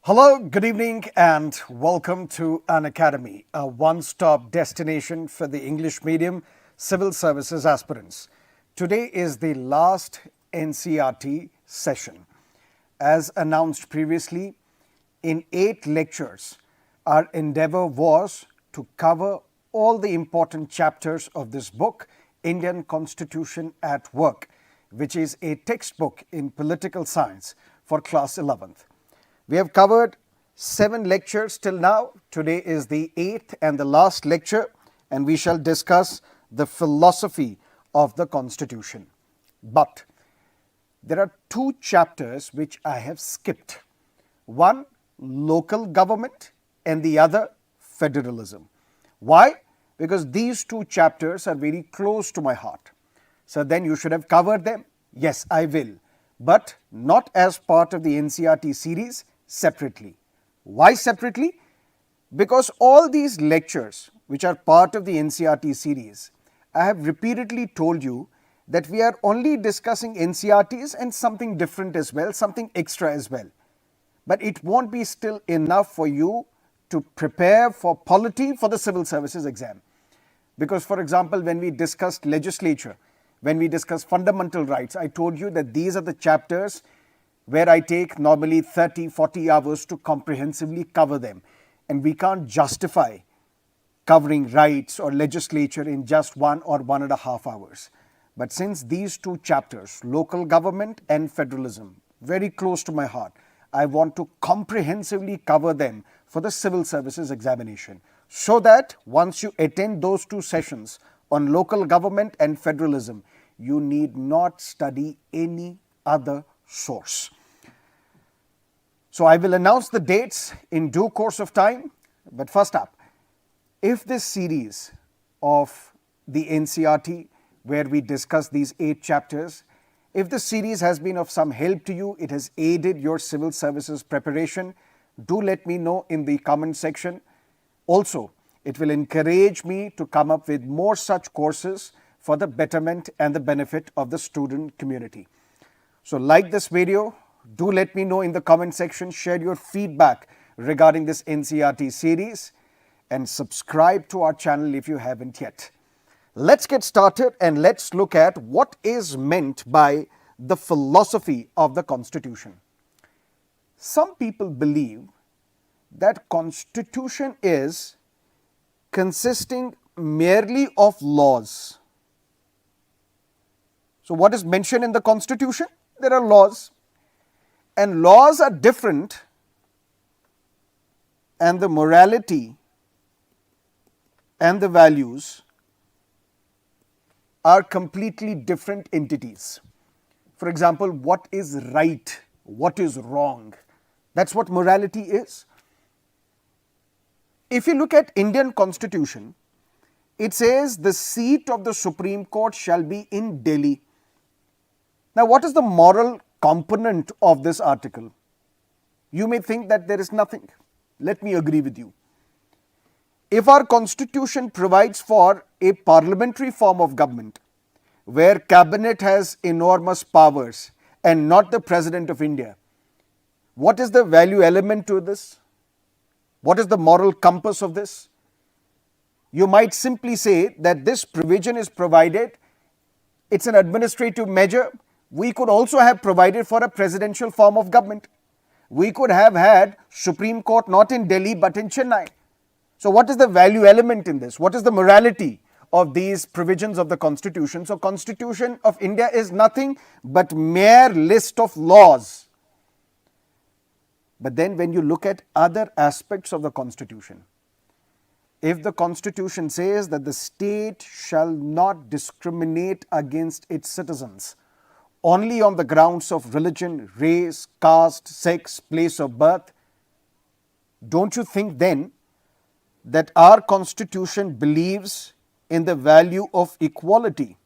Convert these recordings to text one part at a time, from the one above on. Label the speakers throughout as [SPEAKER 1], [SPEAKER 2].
[SPEAKER 1] Hello, good evening, and welcome to Unacademy, a one-stop destination for the English medium civil services aspirants. Today is the last NCERT session. As announced previously, in 8 lectures, our endeavor was to cover all the important chapters of this book, Indian Constitution at Work, which is a textbook in political science for class 11th. We have covered 7 lectures till now. Today is the 8th and the last lecture, and we shall discuss the philosophy of the Constitution. But there are 2 chapters which I have skipped. One, local government, and the other, federalism. Why? Because these 2 chapters are very close to my heart. So then you should have covered them. Yes, I will, but not as part of the NCERT series, separately. Why separately? Because all these lectures which are part of the NCERT series, I have repeatedly told you that we are only discussing NCERTs and something different as well, something extra as well. But it won't be still enough for you to prepare for polity for the civil services exam. Because for example, when we discussed legislature, when we discussed fundamental rights, I told you that these are the chapters where I take normally 30-40 hours to comprehensively cover them. And we can't justify covering rights or legislature in just 1 or 1.5 hours. But since these 2 chapters, local government and federalism, very close to my heart, I want to comprehensively cover them for the civil services examination, so that once you attend those 2 sessions on local government and federalism, you need not study any other source. So I will announce the dates in due course of time. But first up, if this series of the NCERT, where we discuss these 8 chapters, if this series has been of some help to you, it has aided your civil services preparation, do let me know in the comment section. Also, it will encourage me to come up with more such courses for the betterment and the benefit of the student community. So like this video, do let me know in the comment section, share your feedback regarding this NCERT series, and subscribe to our channel if you haven't yet. Let's get started and let's look at what is meant by the philosophy of the Constitution. Some people believe that Constitution is consisting merely of laws. So what is mentioned in the Constitution? There are laws. And laws are different, and the morality and the values are completely different entities. For example, what is right, what is wrong? That's what morality is. If you look at Indian Constitution, it says the seat of the Supreme Court shall be in Delhi. Now, what is the moral component of this article? You may think that there is nothing. Let me agree with you. If our Constitution provides for a parliamentary form of government, where cabinet has enormous powers and not the President of India, what is the value element to this? What is the moral compass of this? You might simply say that this provision is provided, it's an administrative measure. We could also have provided for a presidential form of government. We could have had Supreme Court not in Delhi but in Chennai. So what is the value element in this? What is the morality of these provisions of the Constitution? So Constitution of India is nothing but mere list of laws. But then when you look at other aspects of the Constitution, if the Constitution says that the state shall not discriminate against its citizens only on the grounds of religion, race, caste, sex, place of birth, don't you think then that our Constitution believes in the value of equality,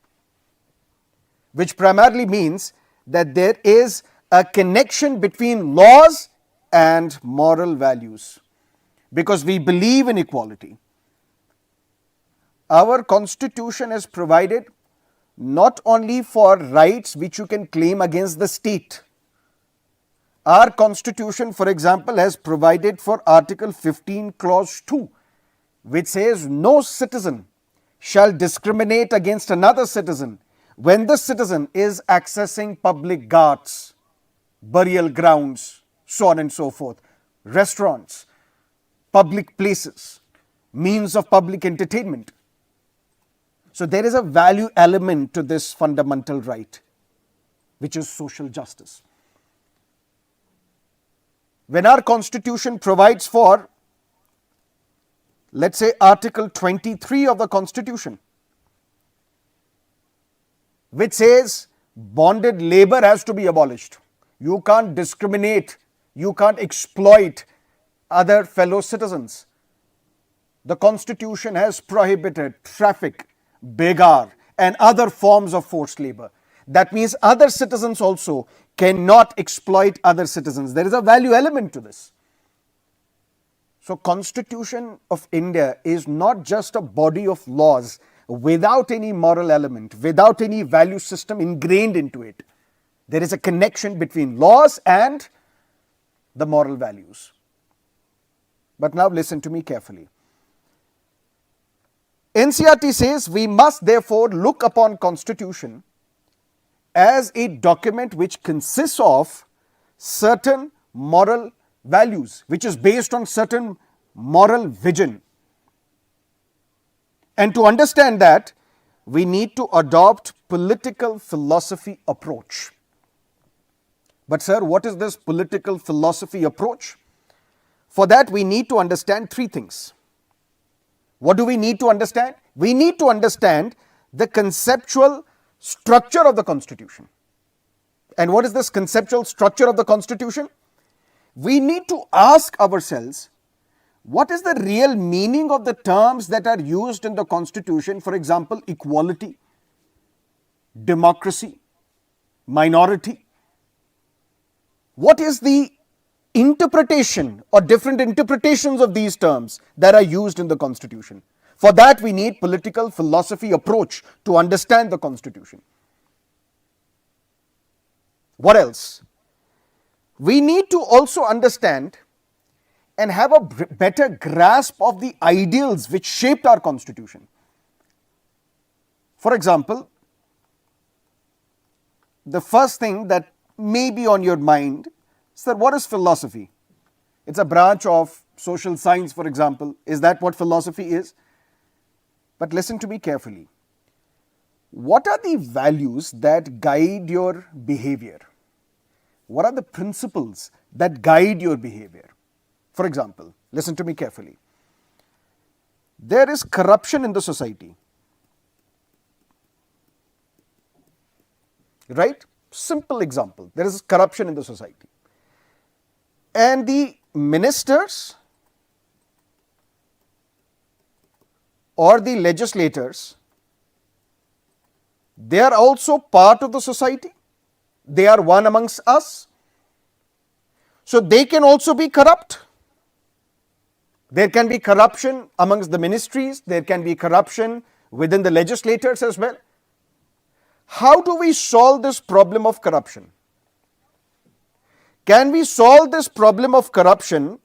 [SPEAKER 1] which primarily means that there is a connection between laws and moral values, because we believe in equality. Our Constitution has provided not only for rights which you can claim against the state, Our constitution, for example, has provided for Article 15, Clause 2, which says no citizen shall discriminate against another citizen when the citizen is accessing public ghats, burial grounds, so on and so forth, restaurants, public places, means of public entertainment. So there is a value element to this fundamental right, which is social justice. When our constitution provides for, let's say, Article 23 of the Constitution, which says bonded labor has to be abolished. You can't discriminate, you can't exploit other fellow citizens. The Constitution has prohibited traffic, begar, and other forms of forced labor. That means other citizens also cannot exploit other citizens. There is a value element to this. So, Constitution of India is not just a body of laws without any moral element, without any value system ingrained into it. There is a connection between laws and the moral values. But now listen to me carefully. NCERT says we must therefore look upon Constitution as a document which consists of certain moral values, which is based on certain moral vision. And to understand that, we need to adopt political philosophy approach. But sir, what is this political philosophy approach? For that, we need to understand three things. What do we need to understand? We need to understand the conceptual structure of the Constitution. And what is this conceptual structure of the Constitution? We need to ask ourselves, what is the real meaning of the terms that are used in the Constitution? For example, equality, democracy, minority. What is the interpretation or different interpretations of these terms that are used in the Constitution? For that, we need political philosophy approach to understand the Constitution. What else? We need to also understand and have a better grasp of the ideals which shaped our Constitution. For example, the first thing that may be on your mind is that what is philosophy? It's a branch of social science, for example. Is that what philosophy is? But listen to me carefully. What are the values that guide your behavior? What are the principles that guide your behavior? For example, listen to me carefully. There is corruption in the society. Right? Simple example. There is corruption in the society. And the ministers or the legislators, they are also part of the society. They are one amongst us. So they can also be corrupt. There can be corruption amongst the ministries. There can be corruption within the legislators as well. How do we solve this problem of corruption? Can we solve this problem of corruption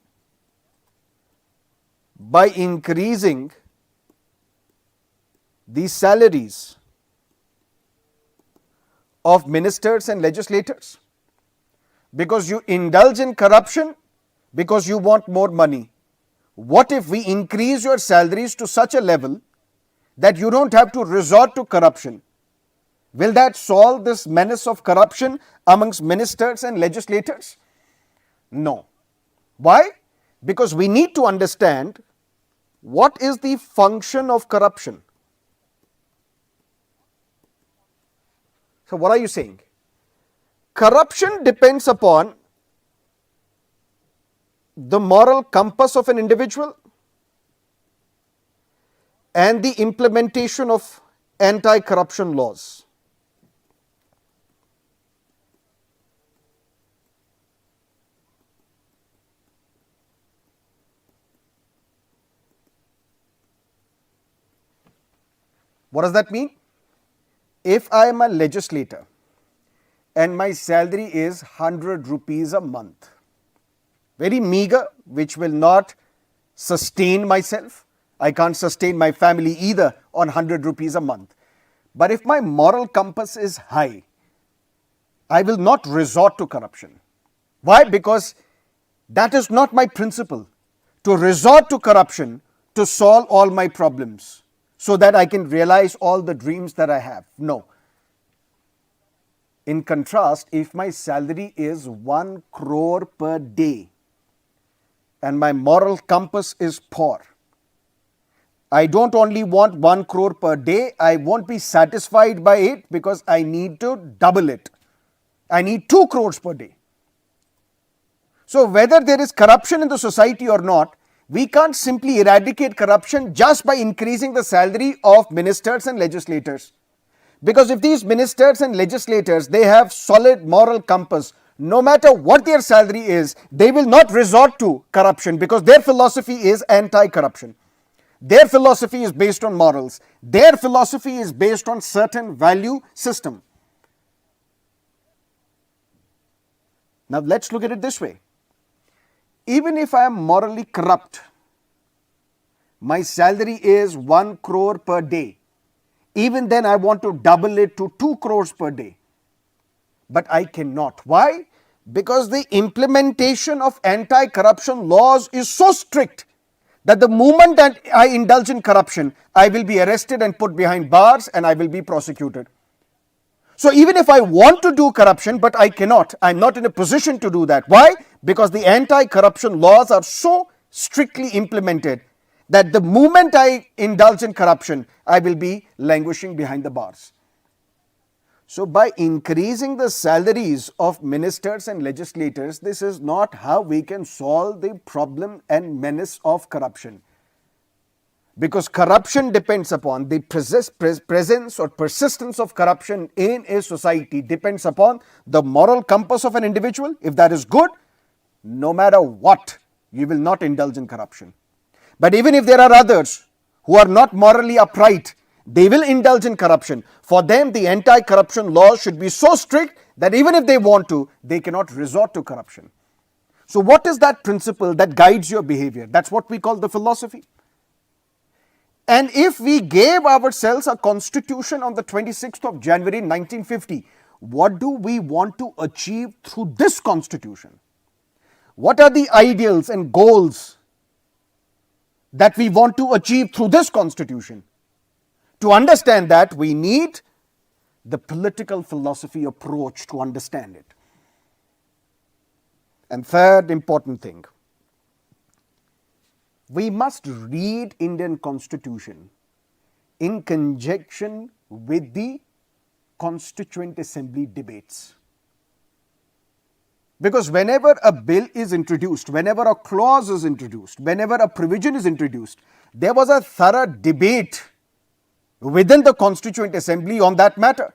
[SPEAKER 1] by increasing the salaries of ministers and legislators? Because you indulge in corruption because you want more money. What if we increase your salaries to such a level that you don't have to resort to corruption? Will that solve this menace of corruption amongst ministers and legislators? No. Why? Because we need to understand what is the function of corruption. So what are you saying? Corruption depends upon the moral compass of an individual and the implementation of anti-corruption laws. What does that mean? If I am a legislator and my salary is 100 rupees a month. Very meager, which will not sustain myself. I can't sustain my family either on 100 rupees a month. But if my moral compass is high, I will not resort to corruption. Why? Because that is not my principle, to resort to corruption to solve all my problems so that I can realize all the dreams that I have. No. In contrast, if my salary is 1 crore per day and my moral compass is poor, I don't only want 1 crore per day, I won't be satisfied by it because I need to double it. I need 2 crores per day. So whether there is corruption in the society or not, we can't simply eradicate corruption just by increasing the salary of ministers and legislators. Because if these ministers and legislators, they have solid moral compass, no matter what their salary is, they will not resort to corruption because their philosophy is anti-corruption. Their philosophy is based on morals. Their philosophy is based on certain value system. Now let's look at it this way. Even if I am morally corrupt, my salary is 1 crore per day. Even then I want to double it to 2 crores per day. But I cannot. Why? Because the implementation of anti-corruption laws is so strict that the moment that I indulge in corruption, I will be arrested and put behind bars and I will be prosecuted. So even if I want to do corruption, but I cannot, I'm not in a position to do that. Why? Because the anti-corruption laws are so strictly implemented that the moment I indulge in corruption, I will be languishing behind the bars. So by increasing the salaries of ministers and legislators, this is not how we can solve the problem and menace of corruption. Because corruption depends upon the presence or persistence of corruption in a society depends upon the moral compass of an individual. If that is good, no matter what, you will not indulge in corruption. But even if there are others who are not morally upright, they will indulge in corruption. For them, the anti-corruption laws should be so strict that even if they want to, they cannot resort to corruption. So what is that principle that guides your behavior? That's what we call the philosophy. And if we gave ourselves a constitution on the 26th of January 1950, what do we want to achieve through this constitution? What are the ideals and goals that we want to achieve through this constitution? To understand that, we need the political philosophy approach to understand it. And third important thing, we must read Indian Constitution in conjunction with the Constituent Assembly debates. Because whenever a bill is introduced, whenever a clause is introduced, whenever a provision is introduced, there was a thorough debate within the Constituent Assembly on that matter.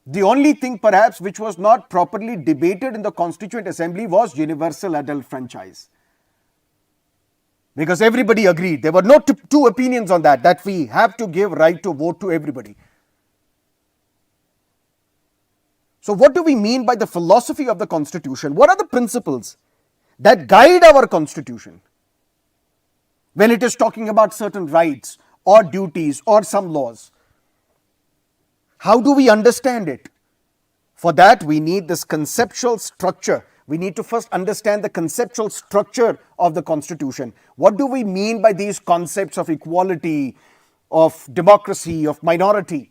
[SPEAKER 1] The only thing perhaps which was not properly debated in the Constituent Assembly was universal adult franchise. Because everybody agreed. There were no two opinions on that we have to give right to vote to everybody. So what do we mean by the philosophy of the Constitution? What are the principles that guide our Constitution when it is talking about certain rights or duties or some laws? How do we understand it? For that, we need this conceptual structure. We need to first understand the conceptual structure of the Constitution. What do we mean by these concepts of equality, of democracy, of minority?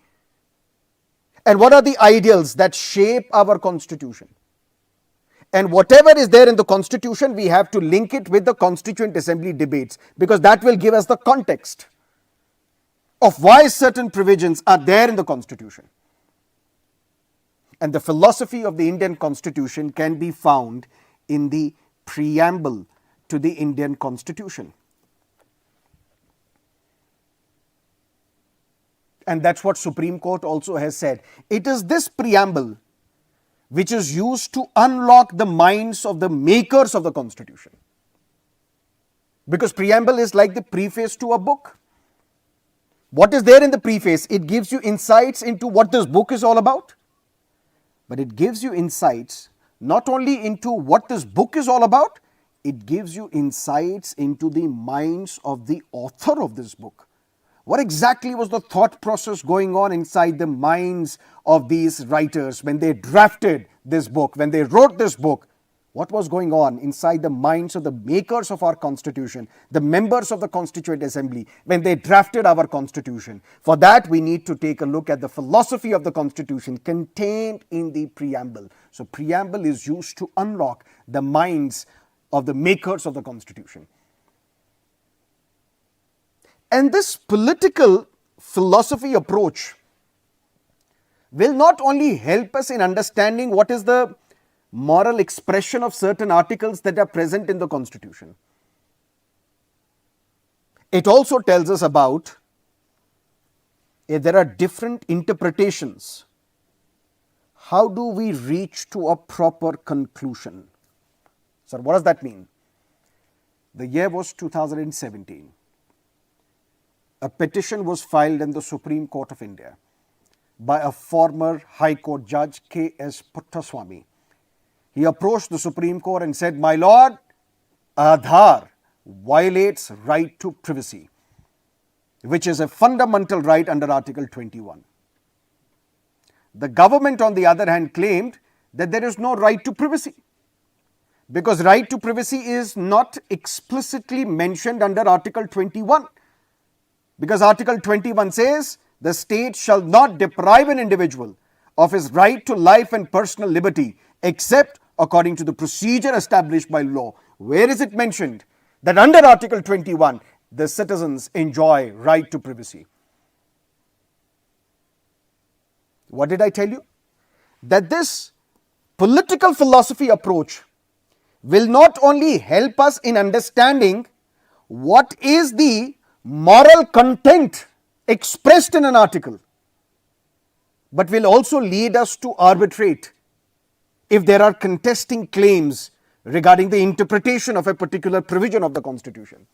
[SPEAKER 1] And what are the ideals that shape our Constitution? And whatever is there in the Constitution, we have to link it with the Constituent Assembly debates, because that will give us the context of why certain provisions are there in the Constitution. And the philosophy of the Indian Constitution can be found in the preamble to the Indian Constitution. And that's what Supreme Court also has said. It is this preamble which is used to unlock the minds of the makers of the Constitution. Because preamble is like the preface to a book. What is there in the preface? It gives you insights into what this book is all about, but it gives you insights not only into what this book is all about, it gives you insights into the minds of the author of this book. What exactly was the thought process going on inside the minds of these writers when they drafted this book, when they wrote this book? What was going on inside the minds of the makers of our Constitution, the members of the Constituent Assembly, when they drafted our Constitution? For that, we need to take a look at the philosophy of the Constitution contained in the preamble. So, preamble is used to unlock the minds of the makers of the Constitution. And this political philosophy approach will not only help us in understanding what is the moral expression of certain articles that are present in the Constitution. It also tells us about if there are different interpretations, how do we reach to a proper conclusion? Sir, what does that mean? The year was 2017. A petition was filed in the Supreme Court of India by a former High Court Judge, K.S. Puttaswamy. He approached the Supreme Court and said, "My Lord, Aadhaar violates right to privacy, which is a fundamental right under Article 21. The government, on the other hand, claimed that there is no right to privacy, because right to privacy is not explicitly mentioned under Article 21. Because Article 21 says, the state shall not deprive an individual of his right to life and personal liberty, except according to the procedure established by law." Where is it mentioned that under Article 21, the citizens enjoy right to privacy? What did I tell you? That this political philosophy approach will not only help us in understanding what is the moral content expressed in an article, but will also lead us to arbitrate if there are contesting claims regarding the interpretation of a particular provision of the Constitution.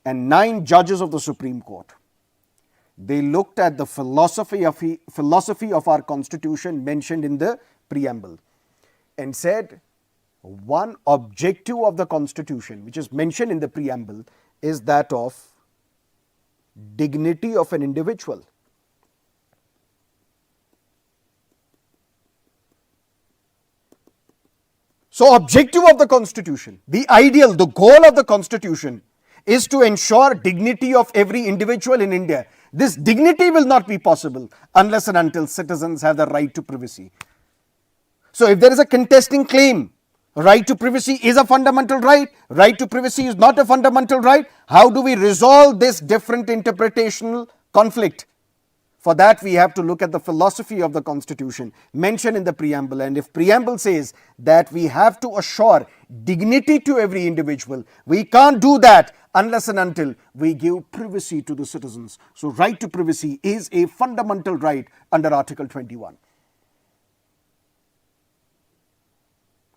[SPEAKER 1] And 9 judges of the Supreme Court, they looked at the philosophy of our Constitution mentioned in the preamble and said, one objective of the Constitution which is mentioned in the preamble is that of dignity of an individual. So, objective of the Constitution, the ideal, the goal of the Constitution is to ensure dignity of every individual in India. This dignity will not be possible unless and until citizens have the right to privacy. So, if there is a contesting claim, right to privacy is a fundamental right, right to privacy is not a fundamental right, how do we resolve this different interpretational conflict? For that, we have to look at the philosophy of the Constitution mentioned in the preamble. And if preamble says that we have to assure dignity to every individual, we can't do that unless and until we give privacy to the citizens. So, right to privacy is a fundamental right under Article 21.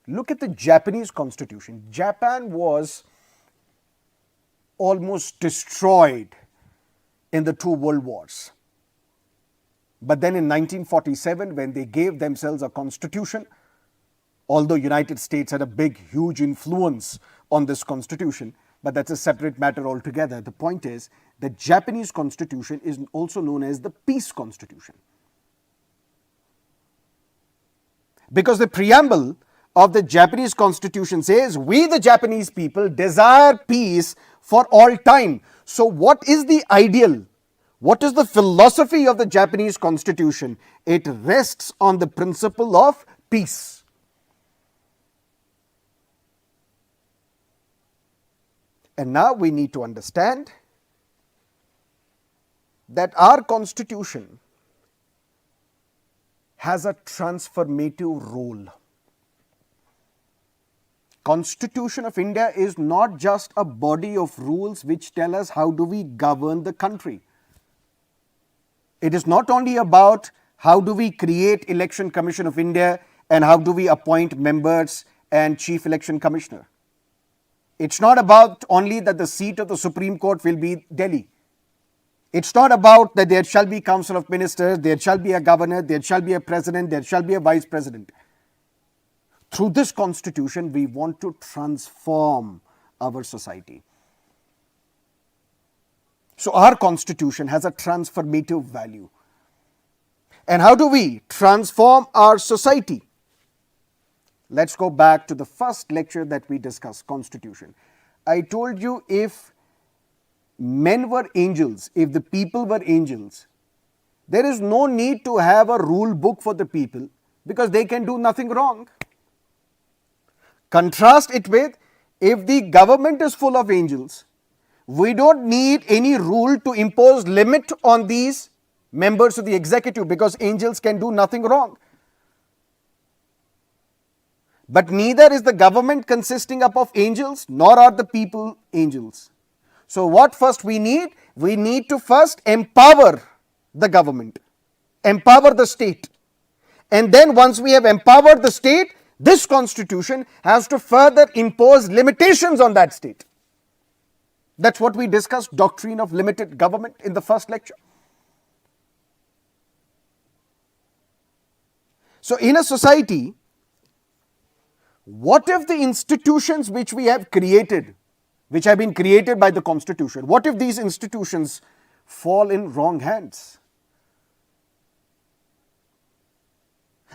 [SPEAKER 1] Look at the Japanese Constitution. Japan was almost destroyed in the 2 world wars. But then in 1947, when they gave themselves a constitution, although United States had a big, huge influence on this constitution, but that's a separate matter altogether. The point is, the Japanese constitution is also known as the peace constitution. Because the preamble of the Japanese constitution says, we the Japanese people desire peace for all time. So what is the ideal? What is the philosophy of the Japanese constitution? It rests on the principle of peace. And now we need to understand that our constitution has a transformative role. Constitution of India is not just a body of rules which tell us how do we govern the country. It is not only about how do we create Election Commission of India and how do we appoint members and Chief Election Commissioner. It's not about only that the seat of the Supreme Court will be Delhi. It's not about that there shall be council of ministers, there shall be a governor, there shall be a president, there shall be a vice president. Through this constitution, we want to transform our society. So our constitution has a transformative value. And how do we transform our society? Let's go back to the first lecture that we discussed, constitution. I told you if men were angels, if the people were angels, there is no need to have a rule book for the people because they can do nothing wrong. Contrast it with, if the government is full of angels, we don't need any rule to impose limit on these members of the executive because angels can do nothing wrong. But neither is the government consisting up of angels, nor are the people angels. So what first we need? We need to first empower the government, empower the state. And then once we have empowered the state, this constitution has to further impose limitations on that state. That's what we discussed, doctrine of limited government, in the first lecture. So in a society, what if the institutions which we have created, which have been created by the constitution, what if these institutions fall in wrong hands?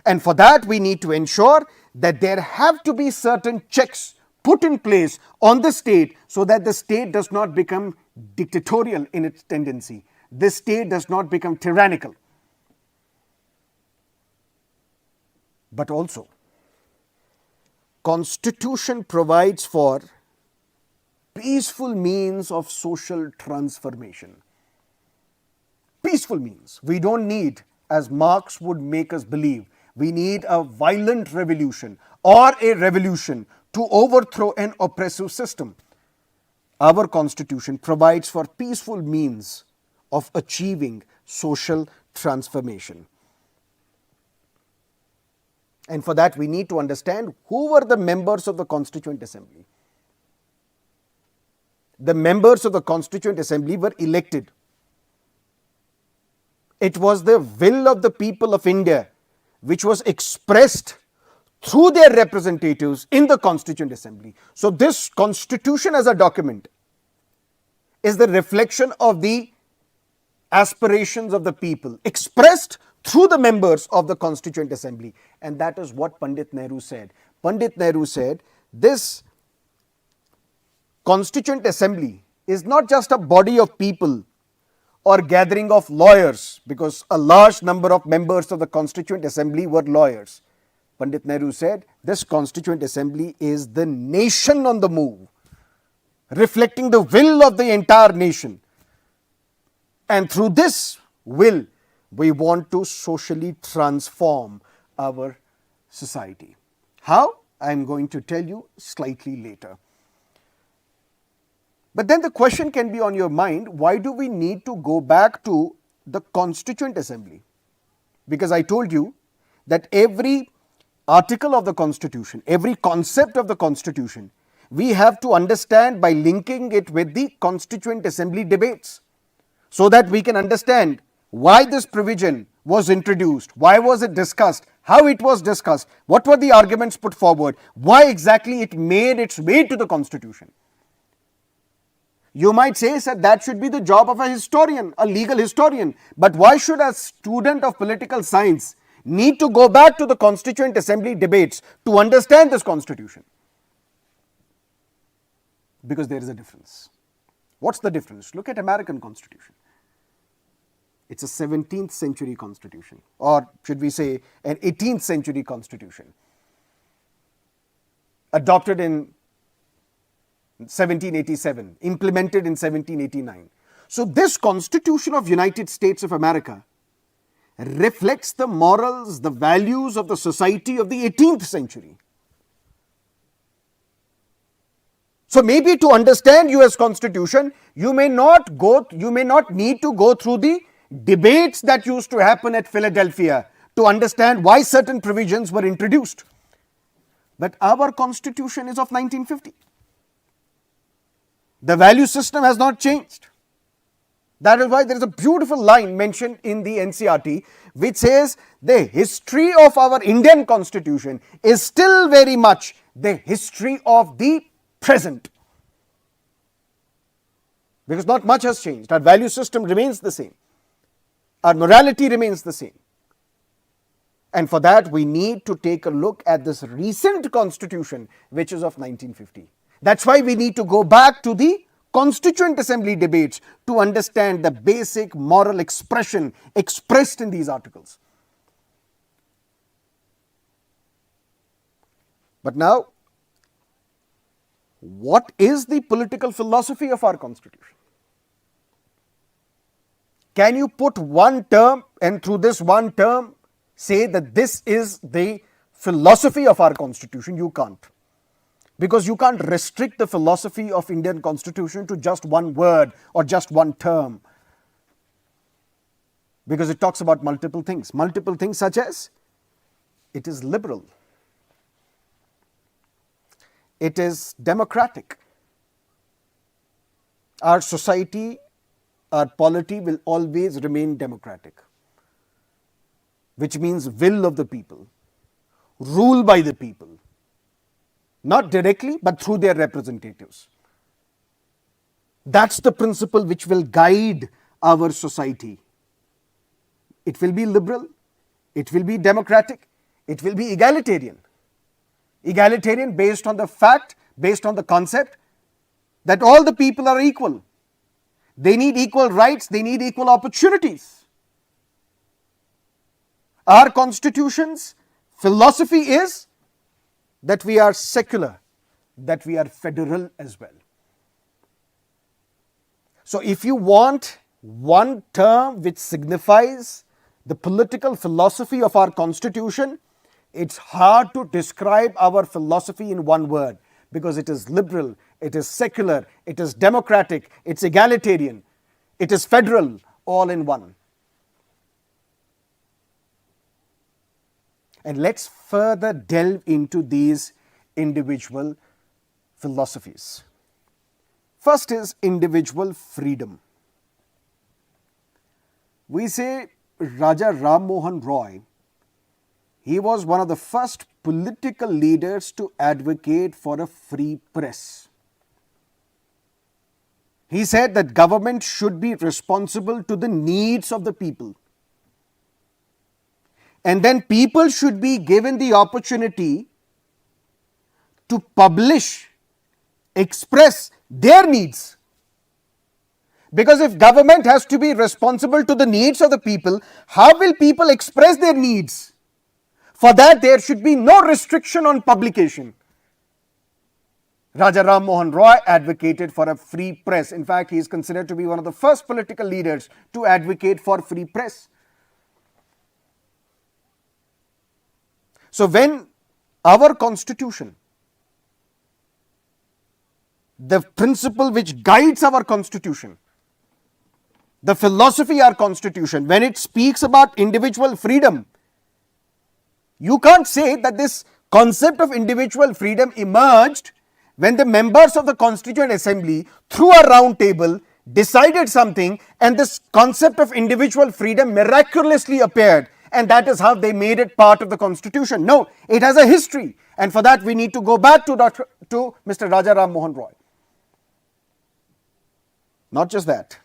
[SPEAKER 1] And for that we need to ensure that there have to be certain checks put in place on the state so that the state does not become dictatorial in its tendency. The state does not become tyrannical. But also, Constitution provides for peaceful means of social transformation. Peaceful means. We don't need, as Marx would make us believe, we need a violent revolution or a revolution to overthrow an oppressive system. Our Constitution provides for peaceful means of achieving social transformation. And for that we need to understand who were the members of the Constituent Assembly. The members of the Constituent Assembly were elected. It was the will of the people of India which was expressed through their representatives in the Constituent Assembly. So this Constitution as a document is the reflection of the aspirations of the people expressed through the members of the Constituent Assembly. And that is what Pandit Nehru said. Pandit Nehru said, this Constituent Assembly is not just a body of people or gathering of lawyers, because a large number of members of the Constituent Assembly were lawyers. Pandit Nehru said, this Constituent Assembly is the nation on the move, reflecting the will of the entire nation. And through this will, we want to socially transform our society. How? I am going to tell you slightly later. But then the question can be on your mind, why do we need to go back to the Constituent Assembly? Because I told you that every article of the Constitution, every concept of the Constitution, we have to understand by linking it with the Constituent Assembly debates, so that we can understand why this provision was introduced, why was it discussed, how it was discussed, what were the arguments put forward, why exactly it made its way to the Constitution. You might say that should be the job of a historian, a legal historian. But why should a student of political science need to go back to the Constituent Assembly debates to understand this Constitution? Because there is a difference. What's the difference? Look at American Constitution. It's a 17th century Constitution, or should we say an 18th century Constitution, adopted in 1787, implemented in 1789. So this Constitution of United States of America reflects the morals, the values of the society of the 18th century. So maybe to understand US Constitution, you may not need to go through the debates that used to happen at Philadelphia to understand why certain provisions were introduced. But our Constitution is of 1950. The value system has not changed. That is why there is a beautiful line mentioned in the NCERT which says the history of our Indian constitution is still very much the history of the present. Because not much has changed. Our value system remains the same. Our morality remains the same. And for that, we need to take a look at this recent constitution, which is of 1950. That's why we need to go back to the Constituent Assembly debates to understand the basic moral expression expressed in these articles. But now, what is the political philosophy of our constitution? Can you put one term and through this one term say that this is the philosophy of our constitution? You can't. Because you can't restrict the philosophy of Indian constitution to just one word or just one term. Because it talks about multiple things such as it is liberal, it is democratic. Our society, our polity will always remain democratic, which means will of the people, rule by the people, not directly but through their representatives. That's the principle which will guide our society. It will be liberal, it will be democratic, it will be egalitarian. Egalitarian based on the fact, based on the concept that all the people are equal. They need equal rights, they need equal opportunities. Our constitution's philosophy is that we are secular, that we are federal as well. So if you want one term which signifies the political philosophy of our constitution, it's hard to describe our philosophy in one word, because it is liberal, it is secular, it is democratic, it's egalitarian, it is federal, all in one. And let's further delve into these individual philosophies. First is individual freedom. We say Raja Ram Mohan Roy, he was one of the first political leaders to advocate for a free press. He said that government should be responsible to the needs of the people. And then people should be given the opportunity to publish, express their needs. Because if government has to be responsible to the needs of the people, how will people express their needs? For that, there should be no restriction on publication. Raja Ram Mohan Roy advocated for a free press. In fact, he is considered to be one of the first political leaders to advocate for free press. So when our constitution, the principle which guides our constitution, the philosophy of our constitution, when it speaks about individual freedom, you can't say that this concept of individual freedom emerged when the members of the Constituent Assembly, through a round table, decided something and this concept of individual freedom miraculously appeared, and that is how they made it part of the Constitution. No, it has a history, and for that we need to go back to Mr. Raja Ram Mohan Roy. Not just that.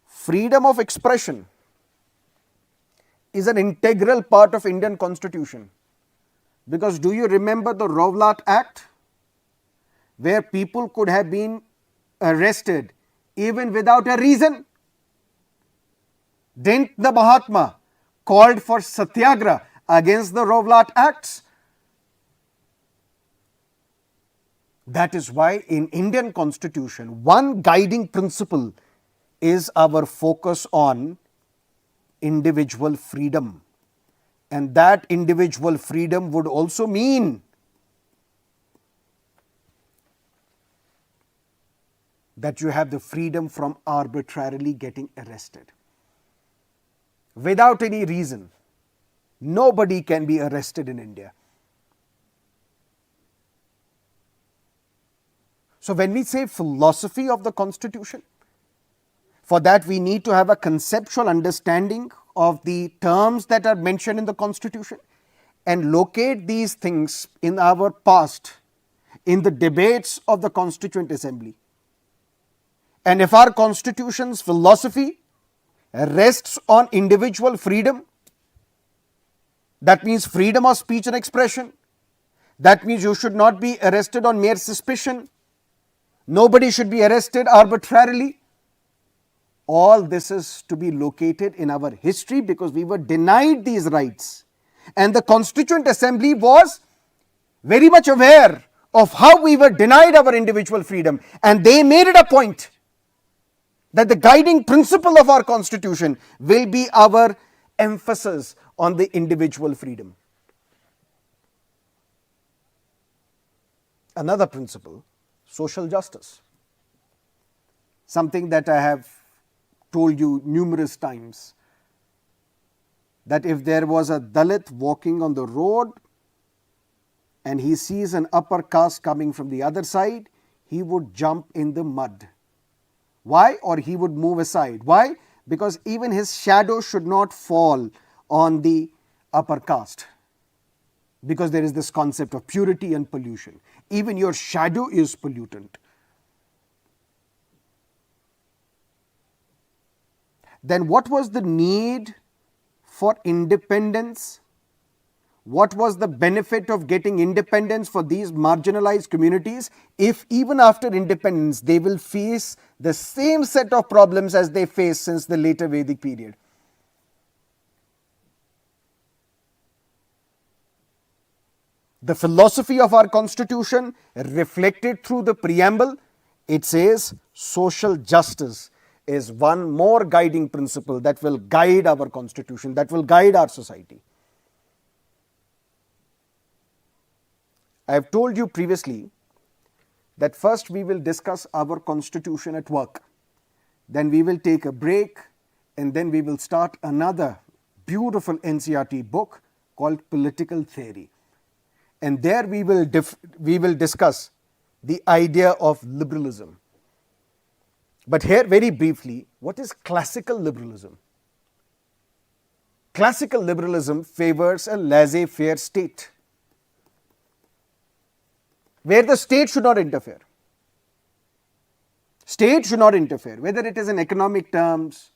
[SPEAKER 1] Freedom of expression is an integral part of Indian Constitution. Because do you remember the Rowlatt Act, where people could have been arrested even without a reason? Didn't the Mahatma called for satyagraha against the Rowlatt Acts? That is why in Indian Constitution, one guiding principle is our focus on individual freedom. And that individual freedom would also mean that you have the freedom from arbitrarily getting arrested. Without any reason, nobody can be arrested in India. So when we say philosophy of the Constitution, for that we need to have a conceptual understanding of the terms that are mentioned in the Constitution and locate these things in our past, in the debates of the Constituent Assembly. And if our Constitution's philosophy rests on individual freedom, that means freedom of speech and expression, that means you should not be arrested on mere suspicion, nobody should be arrested arbitrarily. All this is to be located in our history because we were denied these rights. And the Constituent Assembly was very much aware of how we were denied our individual freedom. And they made it a point that the guiding principle of our Constitution will be our emphasis on the individual freedom. Another principle, social justice. Something that I have told you numerous times, that if there was a Dalit walking on the road and he sees an upper caste coming from the other side, he would jump in the mud. Why? Or he would move aside. Why? Because even his shadow should not fall on the upper caste. Because there is this concept of purity and pollution. Even your shadow is pollutant. Then what was the need for independence? What was the benefit of getting independence for these marginalized communities if even after independence they will face the same set of problems as they faced since the later Vedic period? The philosophy of our Constitution reflected through the preamble, it says social justice is one more guiding principle that will guide our Constitution, that will guide our society. I have told you previously that first we will discuss our Constitution at work, then we will take a break, and then we will start another beautiful NCERT book called Political Theory. And there we will discuss the idea of liberalism. But here very briefly, what is classical liberalism? Classical liberalism favors a laissez-faire state, where the state should not interfere. State should not interfere, whether it is in economic terms,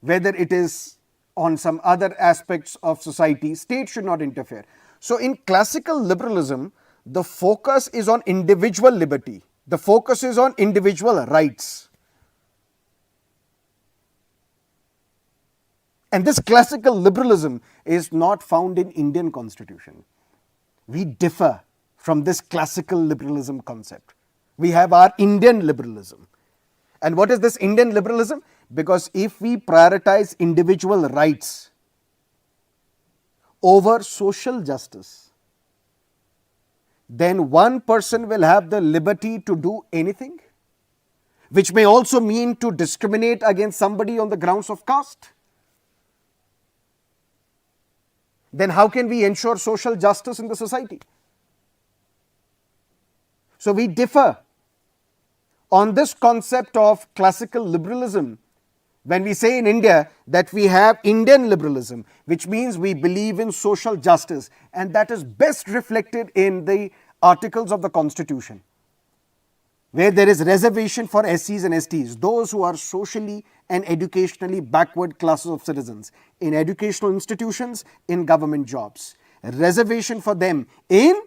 [SPEAKER 1] whether it is on some other aspects of society, state should not interfere. So in classical liberalism, the focus is on individual liberty. The focus is on individual rights. And this classical liberalism is not found in Indian Constitution. We differ from this classical liberalism concept. We have our Indian liberalism. And what is this Indian liberalism? Because if we prioritize individual rights over social justice, then one person will have the liberty to do anything, which may also mean to discriminate against somebody on the grounds of caste. Then how can we ensure social justice in the society? So we differ on this concept of classical liberalism when we say in India that we have Indian liberalism, which means we believe in social justice, and that is best reflected in the articles of the Constitution, where there is reservation for SCs and STs, those who are socially and educationally backward classes of citizens, in educational institutions, in government jobs. A reservation for them in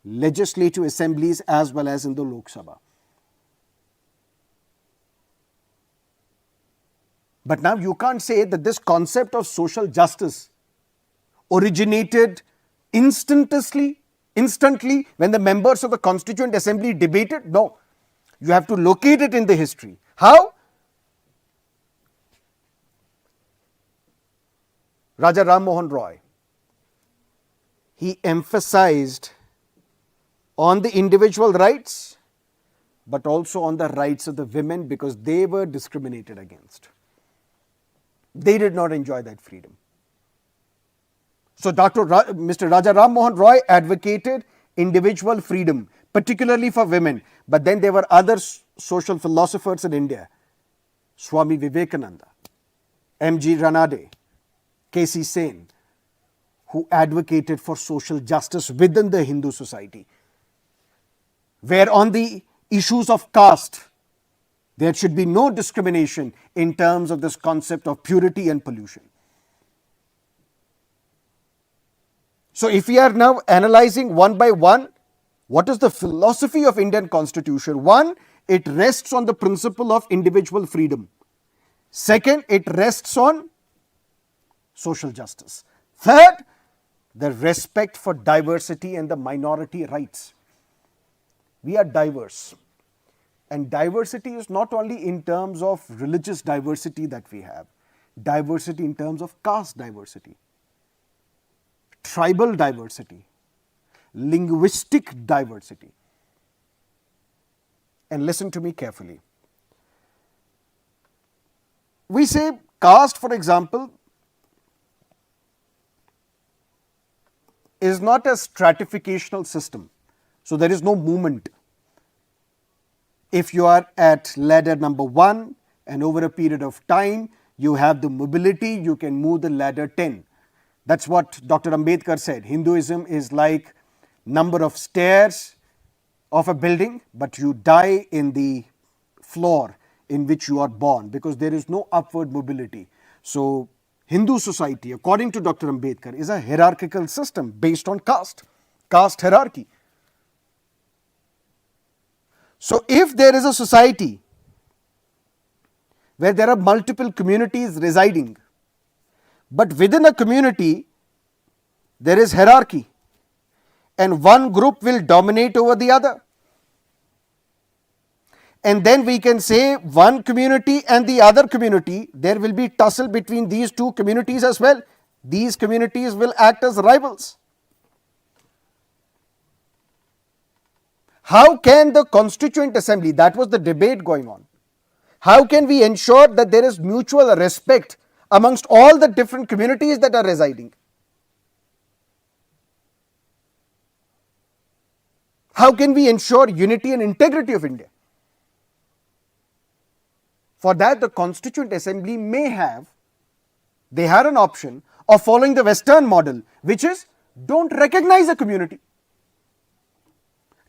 [SPEAKER 1] legislative assemblies as well as in the Lok Sabha. But now you can't say that this concept of social justice originated instantly when the members of the Constituent Assembly debated. No, you have to locate it in the history. How? Raja Ram Mohan Roy, he emphasized on the individual rights, but also on the rights of the women, because they were discriminated against. They did not enjoy that freedom. So Mr. Raja Ram Mohan Roy advocated individual freedom, particularly for women. But then there were other social philosophers in India, Swami Vivekananda, M.G. Ranade, K.C. Sen, who advocated for social justice within the Hindu society, where on the issues of caste, there should be no discrimination in terms of this concept of purity and pollution. So if we are now analyzing one by one, what is the philosophy of Indian Constitution? One, it rests on the principle of individual freedom. Second, it rests on social justice. Third, the respect for diversity and the minority rights. We are diverse. And diversity is not only in terms of religious diversity that we have, diversity in terms of caste diversity, tribal diversity, linguistic diversity. And listen to me carefully. We say caste, for example, is not a stratificational system. So there is no movement. If you are at ladder number 1 and over a period of time you have the mobility, you can move the ladder 10. That's what Dr. Ambedkar said. Hinduism is like number of stairs of a building, but you die in the floor in which you are born, because there is no upward mobility. So Hindu society, according to Dr. Ambedkar, is a hierarchical system based on caste hierarchy. So if there is a society where there are multiple communities residing, but within a community there is hierarchy and one group will dominate over the other, and then we can say one community and the other community, there will be tussle between these two communities as well. These communities will act as rivals. How can the Constituent Assembly, that was the debate going on, how can we ensure that there is mutual respect amongst all the different communities that are residing? How can we ensure unity and integrity of India? For that, the Constituent Assembly they had an option of following the Western model, which is don't recognize a community.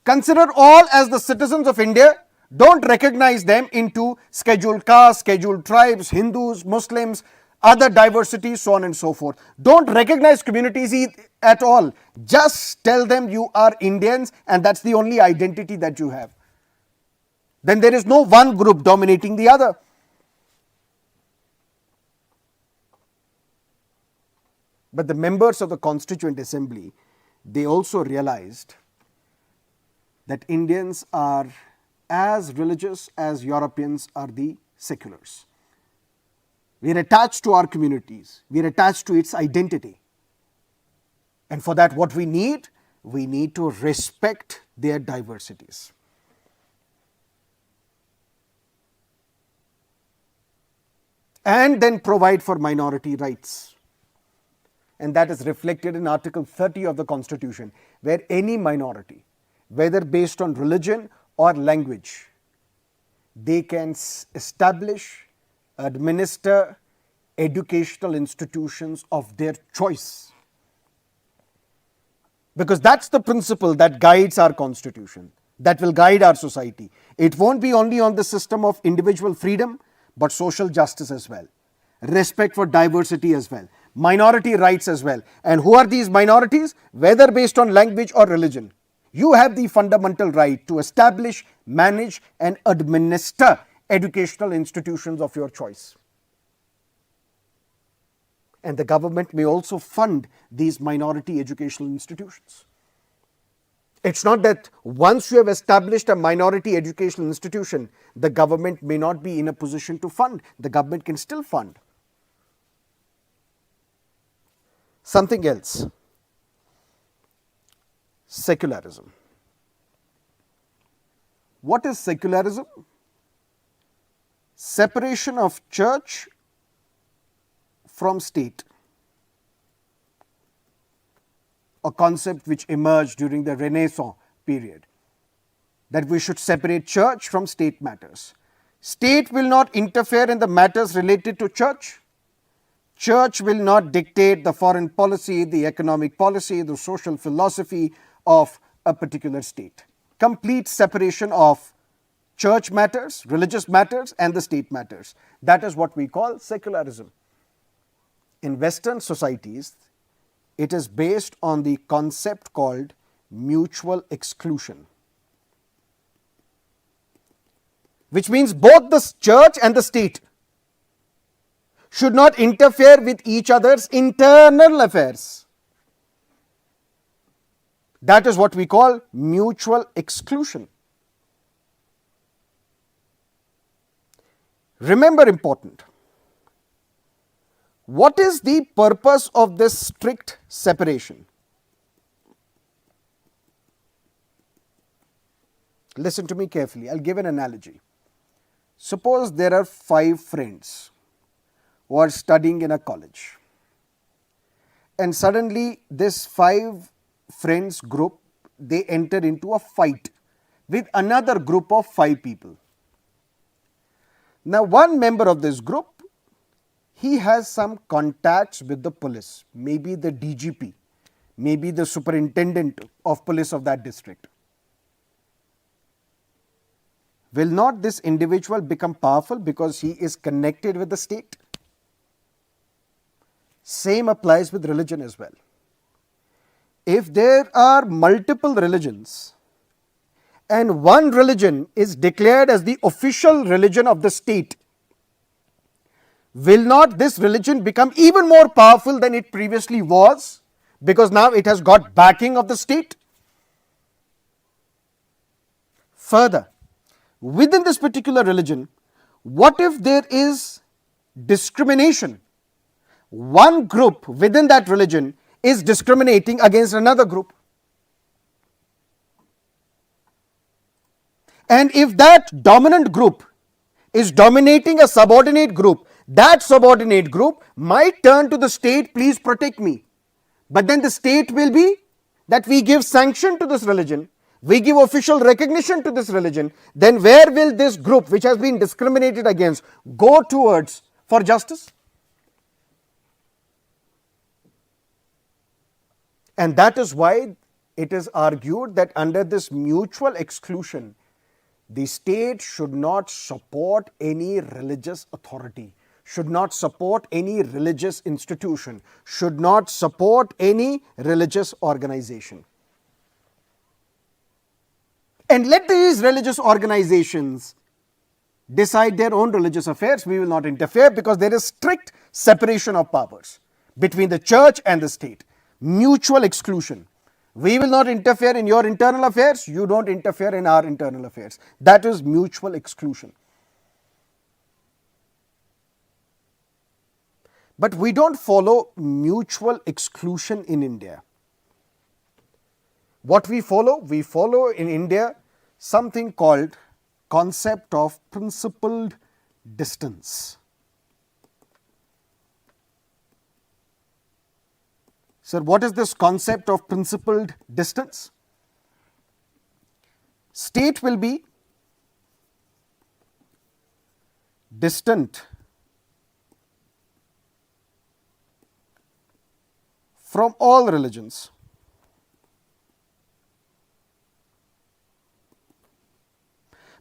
[SPEAKER 1] Consider all as the citizens of India. Don't recognize them into scheduled castes, scheduled tribes, Hindus, Muslims, other diversities, so on and so forth. Don't recognize communities at all. Just tell them you are Indians and that's the only identity that you have. Then there is no one group dominating the other. But the members of the Constituent Assembly, they also realized that Indians are as religious as Europeans are the seculars. We are attached to our communities. We are attached to its identity. And for that, what we need to respect their diversities. And then provide for minority rights. And that is reflected in Article 30 of the Constitution, where any minority, whether based on religion or language, they can establish, administer educational institutions of their choice. Because that's the principle that guides our Constitution, that will guide our society. It won't be only on the system of individual freedom, but social justice as well, respect for diversity as well, minority rights as well. And who are these minorities? Whether based on language or religion, you have the fundamental right to establish, manage and administer educational institutions of your choice. And the government may also fund these minority educational institutions. It's not that once you have established a minority educational institution, the government may not be in a position to fund. The government can still fund. Something else. Secularism. What is secularism? Separation of church from state. A concept which emerged during the Renaissance period. that we should separate church from state matters. State will not interfere in the matters related to church. Church will not dictate the foreign policy, the economic policy, the social philosophy of a particular state. Complete separation of church matters, religious matters, and the state matters. That is what we call secularism. In Western societies, it is based on the concept called mutual exclusion, which means both the church and the state should not interfere with each other's internal affairs. That is what we call mutual exclusion. Remember, important, what is the purpose of this strict separation? Listen to me carefully. I'll give an analogy. Suppose there are 5 friends who are studying in a college, and suddenly this 5 friends group, they enter into a fight with another group of 5 people. Now, one member of this group, he has some contacts with the police, maybe the DGP, maybe the superintendent of police of that district. Will not this individual become powerful because he is connected with the state? Same applies with religion as well. If there are multiple religions and one religion is declared as the official religion of the state, will not this religion become even more powerful than it previously was, because now it has got backing of the state? Further, within this particular religion, what if there is discrimination? One group within that religion is discriminating against another group. And if that dominant group is dominating a subordinate group, that subordinate group might turn to the state, please protect me. But then the state will be that we give sanction to this religion, we give official recognition to this religion. Then where will this group which has been discriminated against go towards for justice? And that is why it is argued that under this mutual exclusion, the state should not support any religious authority, should not support any religious institution, should not support any religious organization. And let these religious organizations decide their own religious affairs. We will not interfere, because there is strict separation of powers between the church and the state. Mutual exclusion. We will not interfere in your internal affairs, you don't interfere in our internal affairs. That is mutual exclusion. But we don't follow mutual exclusion in India. What we follow in India something called concept of principled distance. Sir, what is this concept of principled distance? State will be distant from all religions.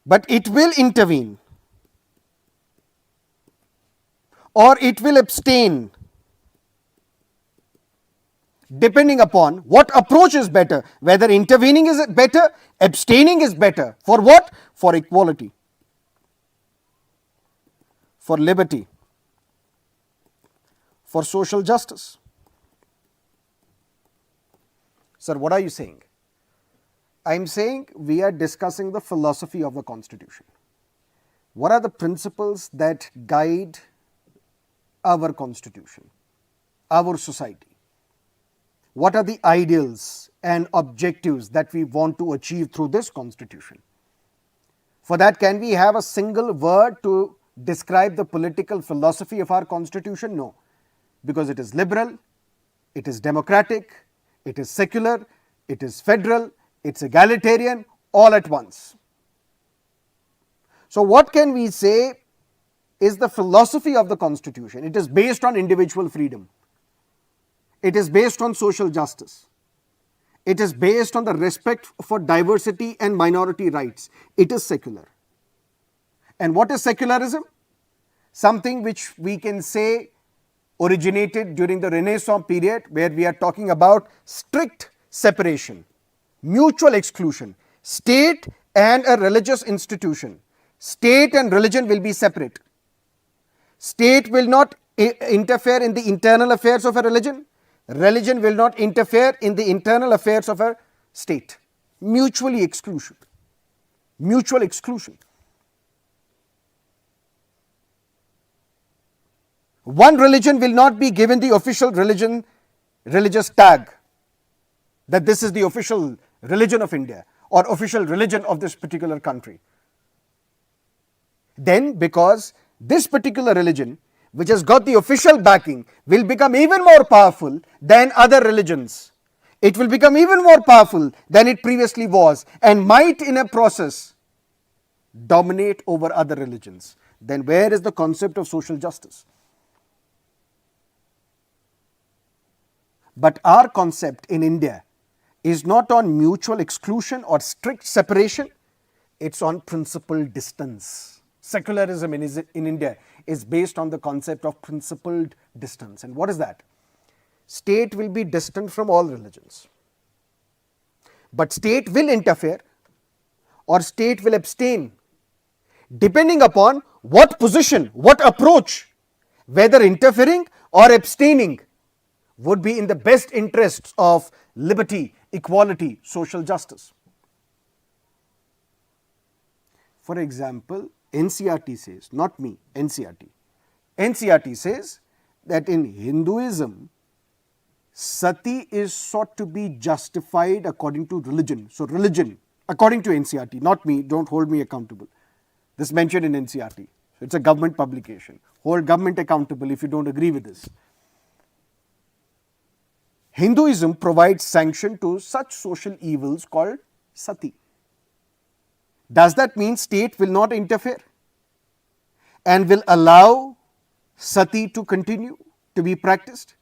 [SPEAKER 1] But it will intervene or it will abstain, depending upon what approach is better, whether intervening is better, abstaining is better. For what? For equality, for liberty, for social justice. Sir, what are you saying? I am saying we are discussing the philosophy of the Constitution. What are the principles that guide our Constitution, our society? What are the ideals and objectives that we want to achieve through this Constitution? For that, can we have a single word to describe the political philosophy of our Constitution? No, because it is liberal, it is democratic, it is secular, it is federal, it's egalitarian, all at once. So what can we say is the philosophy of the Constitution? It is based on individual freedom. It is based on social justice. It is based on the respect for diversity and minority rights. It is secular. And what is secularism? Something which we can say originated during the Renaissance period, where we are talking about strict separation, mutual exclusion. State and a religious institution. State and religion will be separate. State will not interfere in the internal affairs of a religion. Religion will not interfere in the internal affairs of a state. Mutually exclusion. Mutual exclusion. One religion will not be given the official religious tag that this is the official religion of India or official religion of this particular country. Then, because this particular religion, which has got the official backing, will become even more powerful than other religions. It will become even more powerful than it previously was, and might in a process dominate over other religions. Then where is the concept of social justice? But our concept in India is not on mutual exclusion or strict separation, it's on principled distance. Secularism in India is based on the concept of principled distance. And what is that? State will be distant from all religions. But state will interfere or state will abstain depending upon what position, what approach, whether interfering or abstaining would be in the best interests of liberty, equality, social justice. For example, NCERT says, not me, NCERT. NCERT says that in Hinduism, sati is sought to be justified according to religion. So religion, according to NCERT, not me, don't hold me accountable. This is mentioned in NCERT. It's a government publication. Hold government accountable if you don't agree with this. Hinduism provides sanction to such social evils called sati. Does that mean state will not interfere and will allow sati to continue to be practiced?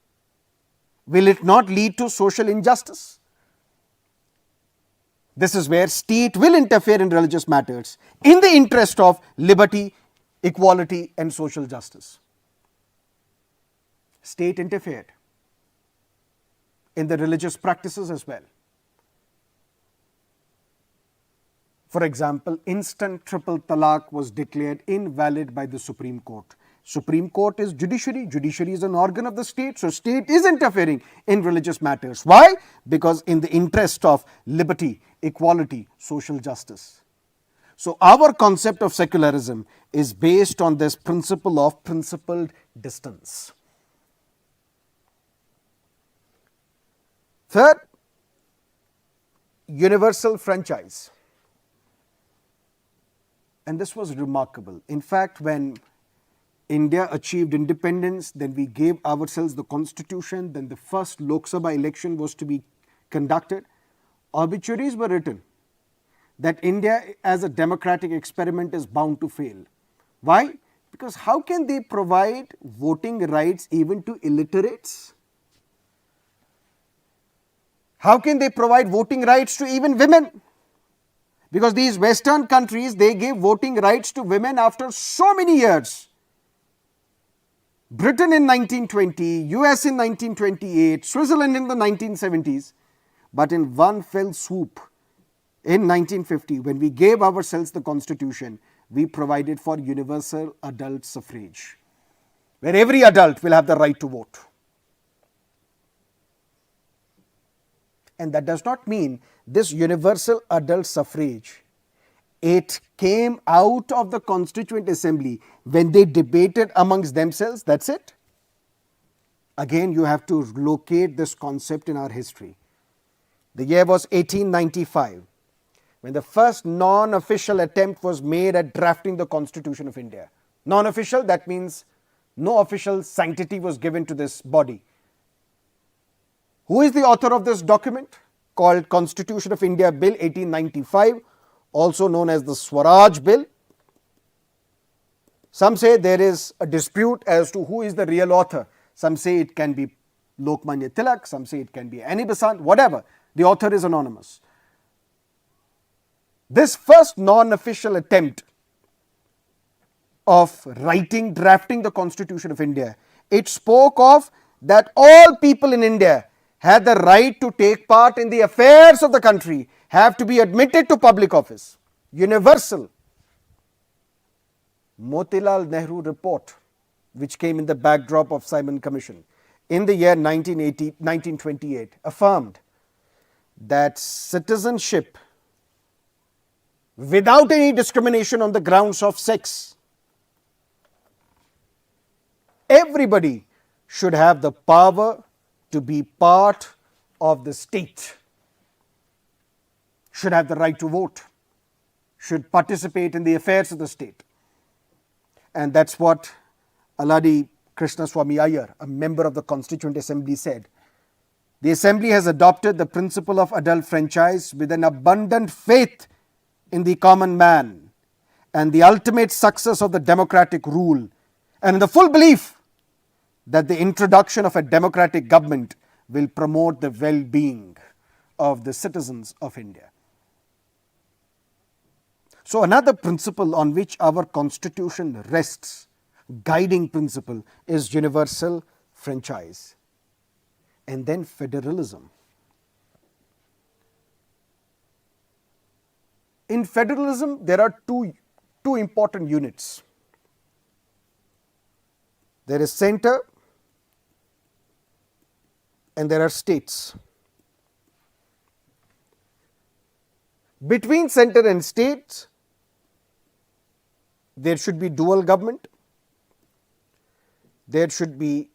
[SPEAKER 1] Will it not lead to social injustice? This is where state will interfere in religious matters in the interest of liberty, equality and social justice. State interfered in the religious practices as well. For example, instant triple talaq was declared invalid by the Supreme Court. Supreme Court is judiciary. Judiciary is an organ of the state. So, state is interfering in religious matters. Why? Because in the interest of liberty, equality, social justice. So, our concept of secularism is based on this principle of principled distance. Third, universal franchise. And this was remarkable. In fact, when India achieved independence, then we gave ourselves the constitution, then the first Lok Sabha election was to be conducted. Obituaries were written that India as a democratic experiment is bound to fail. Why? Because how can they provide voting rights even to illiterates? How can they provide voting rights to even women? Because these Western countries, they gave voting rights to women after so many years. Britain in 1920, US in 1928, Switzerland in the 1970s. But in one fell swoop, in 1950, when we gave ourselves the constitution, we provided for universal adult suffrage, where every adult will have the right to vote. And that does not mean this universal adult suffrage, it came out of the Constituent Assembly when they debated amongst themselves, that's it. Again, you have to locate this concept in our history. The year was 1895, when the first non-official attempt was made at drafting the Constitution of India. Non-official, that means no official sanctity was given to this body. Who is the author of this document called Constitution of India Bill 1895, also known as the Swaraj Bill? Some say there is a dispute as to who is the real author. Some say it can be Lokmanya Tilak, some say it can be Annie Besant, whatever. The author is anonymous. This first non-official attempt of drafting the Constitution of India, it spoke of that all people in India had the right to take part in the affairs of the country, have to be admitted to public office. Universal. Motilal Nehru report, which came in the backdrop of Simon Commission in the year 1928, affirmed that citizenship without any discrimination on the grounds of sex, everybody should have the power to be part of the state, should have the right to vote, should participate in the affairs of the state. And that's what Aladi Krishnaswamy Iyer, a member of the Constituent Assembly, said. The Assembly has adopted the principle of adult franchise with an abundant faith in the common man and the ultimate success of the democratic rule, and in the full belief that the introduction of a democratic government will promote the well-being of the citizens of India. So another principle on which our constitution rests, guiding principle, is universal franchise. And then federalism. In federalism, there are two important units. There is center and there are states. Between center and states, there should be dual government. There should be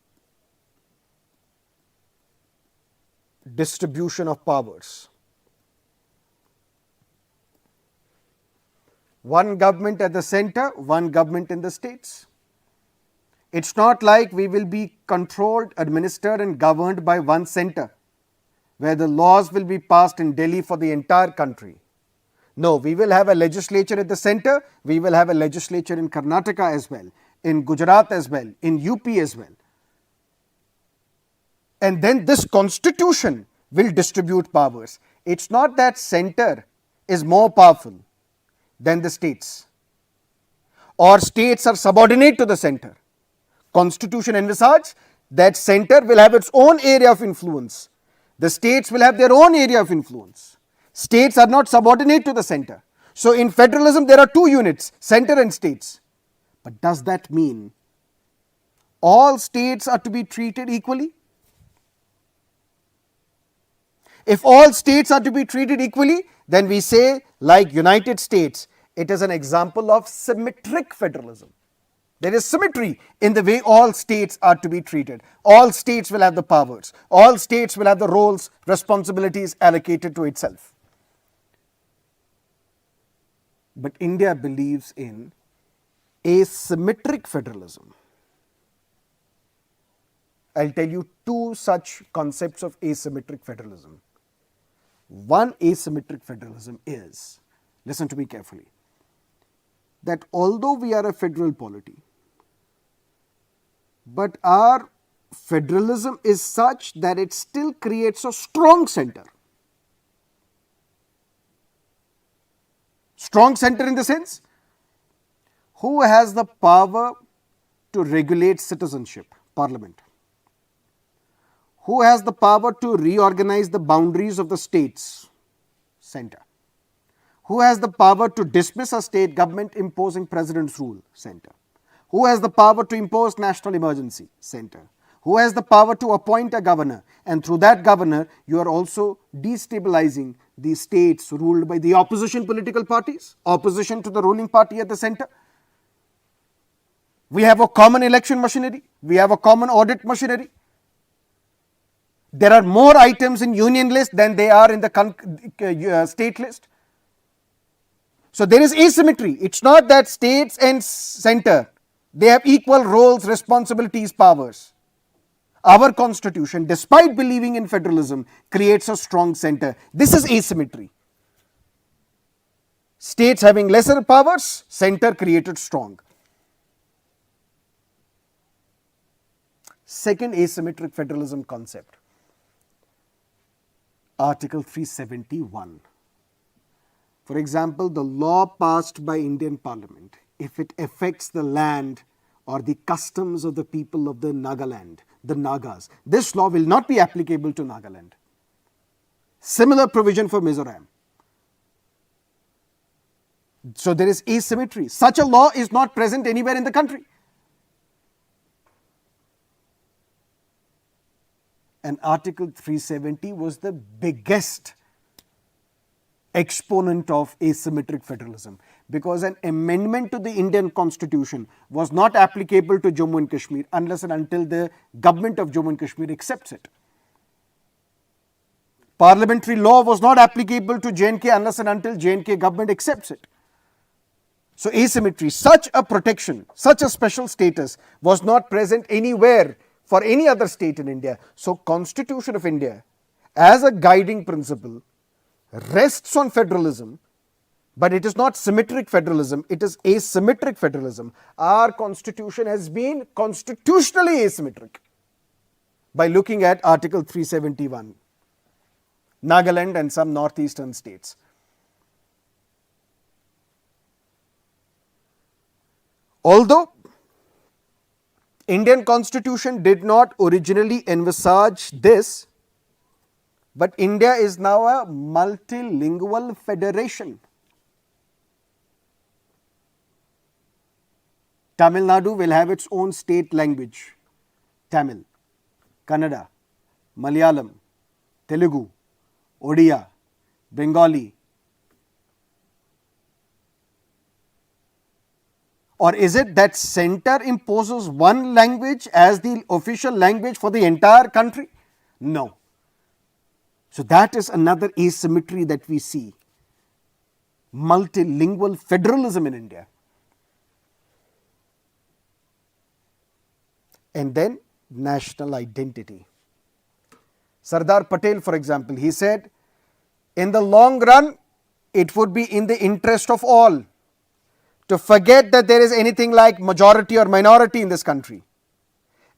[SPEAKER 1] distribution of powers. One government at the center, one government in the states. It's not like we will be controlled, administered and governed by one center, where the laws will be passed in Delhi for the entire country. No, we will have a legislature at the center, we will have a legislature in Karnataka as well, in Gujarat as well, in UP as well. And then this constitution will distribute powers. It's not that center is more powerful than the states, or states are subordinate to the center. Constitution envisages that center will have its own area of influence. The states will have their own area of influence. States are not subordinate to the center. So in federalism, there are two units, center and states. But does that mean all states are to be treated equally? If all states are to be treated equally, then we say, like United States, it is an example of symmetric federalism. There is symmetry in the way all states are to be treated. All states will have the powers. All states will have the roles, responsibilities allocated to itself. But India believes in asymmetric federalism. I'll tell you two such concepts of asymmetric federalism. One asymmetric federalism is, listen to me carefully, that although we are a federal polity, but our federalism is such that it still creates a strong center. Strong center in the sense, who has the power to regulate citizenship? Parliament. Who has the power to reorganize the boundaries of the states? Center. Who has the power to dismiss a state government imposing president's rule? Center. Who has the power to impose national emergency? Center. Who has the power to appoint a governor? And through that governor, you are also destabilizing the states ruled by the opposition political parties, opposition to the ruling party at the center. We have a common election machinery. We have a common audit machinery. There are more items in union list than they are in the state list. So there is asymmetry. It's not that states and center, they have equal roles, responsibilities, powers. Our constitution, despite believing in federalism, creates a strong center. This is asymmetry. States having lesser powers, center created strong. Second asymmetric federalism concept, Article 371. For example, the law passed by Indian Parliament, if it affects the land or the customs of the people of the Nagaland, the Nagas, this law will not be applicable to Nagaland. Similar provision for Mizoram. So there is asymmetry. Such a law is not present anywhere in the country. And Article 370 was the biggest exponent of asymmetric federalism, because an amendment to the Indian Constitution was not applicable to Jammu and Kashmir unless and until the government of Jammu and Kashmir accepts it. Parliamentary law was not applicable to J&K unless and until J&K government accepts it. So asymmetry, such a protection, such a special status was not present anywhere for any other state in India. So Constitution of India as a guiding principle rests on federalism, but it is not symmetric federalism, it is asymmetric federalism. Our constitution has been constitutionally asymmetric by looking at Article 371, Nagaland and some northeastern states. Although Indian Constitution did not originally envisage this, but India is now a multilingual federation. Tamil Nadu will have its own state language, Tamil, Kannada, Malayalam, Telugu, Odia, Bengali. Or is it that center imposes one language as the official language for the entire country? No. So that is another asymmetry that we see. Multilingual federalism in India. And then national identity. Sardar Patel, for example, he said, in the long run, it would be in the interest of all to forget that there is anything like majority or minority in this country,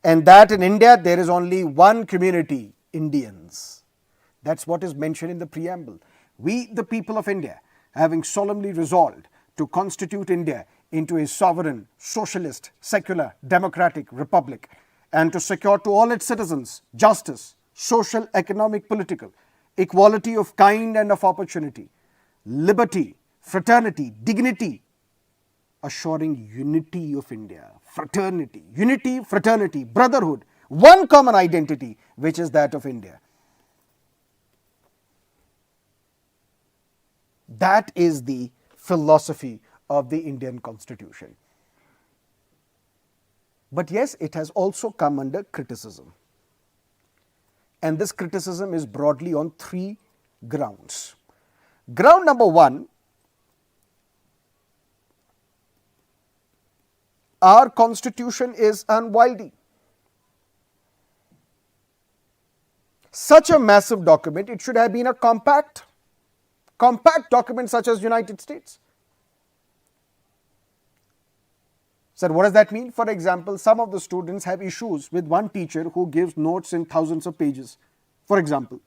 [SPEAKER 1] and that in India there is only one community, Indians. That's what is mentioned in the preamble. We, the people of India, having solemnly resolved to constitute India into a sovereign, socialist, secular, democratic republic, and to secure to all its citizens justice, social, economic, political, equality of kind and of opportunity, liberty, fraternity, dignity, assuring unity of India, fraternity, unity, fraternity, brotherhood, one common identity, which is that of India. That is the philosophy of the Indian Constitution. But yes, it has also come under criticism. And this criticism is broadly on three grounds. Ground number one, our constitution is unwieldy. Such a massive document, it should have been a compact document such as United States. Sir, what does that mean? For example, some of the students have issues with one teacher who gives notes in thousands of pages. For example,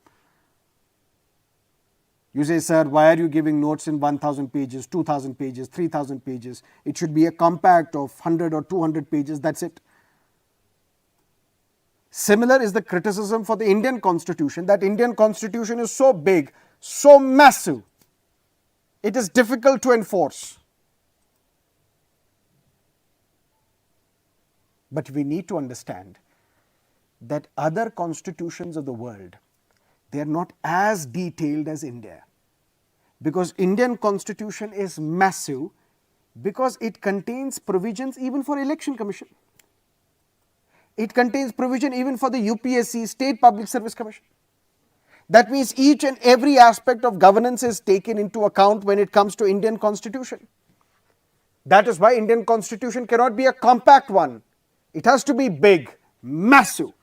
[SPEAKER 1] you say, sir, why are you giving notes in 1,000 pages, 2,000 pages, 3,000 pages? It should be a compact of 100 or 200 pages, that's it. Similar is the criticism for the Indian Constitution, that Indian Constitution is so big, so massive, it is difficult to enforce. But we need to understand that other constitutions of the world, they are not as detailed as India. Because Indian Constitution is massive because it contains provisions even for Election Commission. It contains provision even for the UPSC, State Public Service Commission. That means each and every aspect of governance is taken into account when it comes to Indian Constitution. That is why Indian Constitution cannot be a compact one. It has to be big, massive,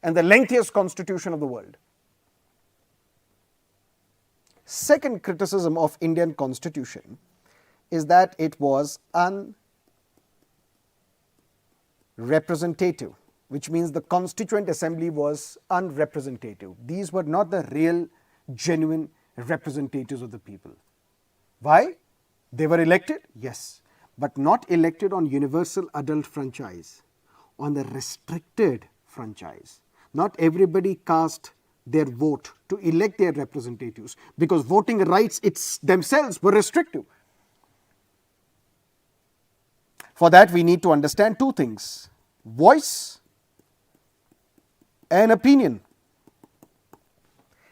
[SPEAKER 1] and the lengthiest constitution of the world. Second criticism of Indian Constitution is that it was unrepresentative. which means the Constituent Assembly was unrepresentative. These were not the real, genuine representatives of the people. Why? They were elected? Yes, but not elected on universal adult franchise, on the restricted franchise. Not everybody cast their vote to elect their representatives because voting rights themselves were restrictive. For that, we need to understand two things: voice and opinion.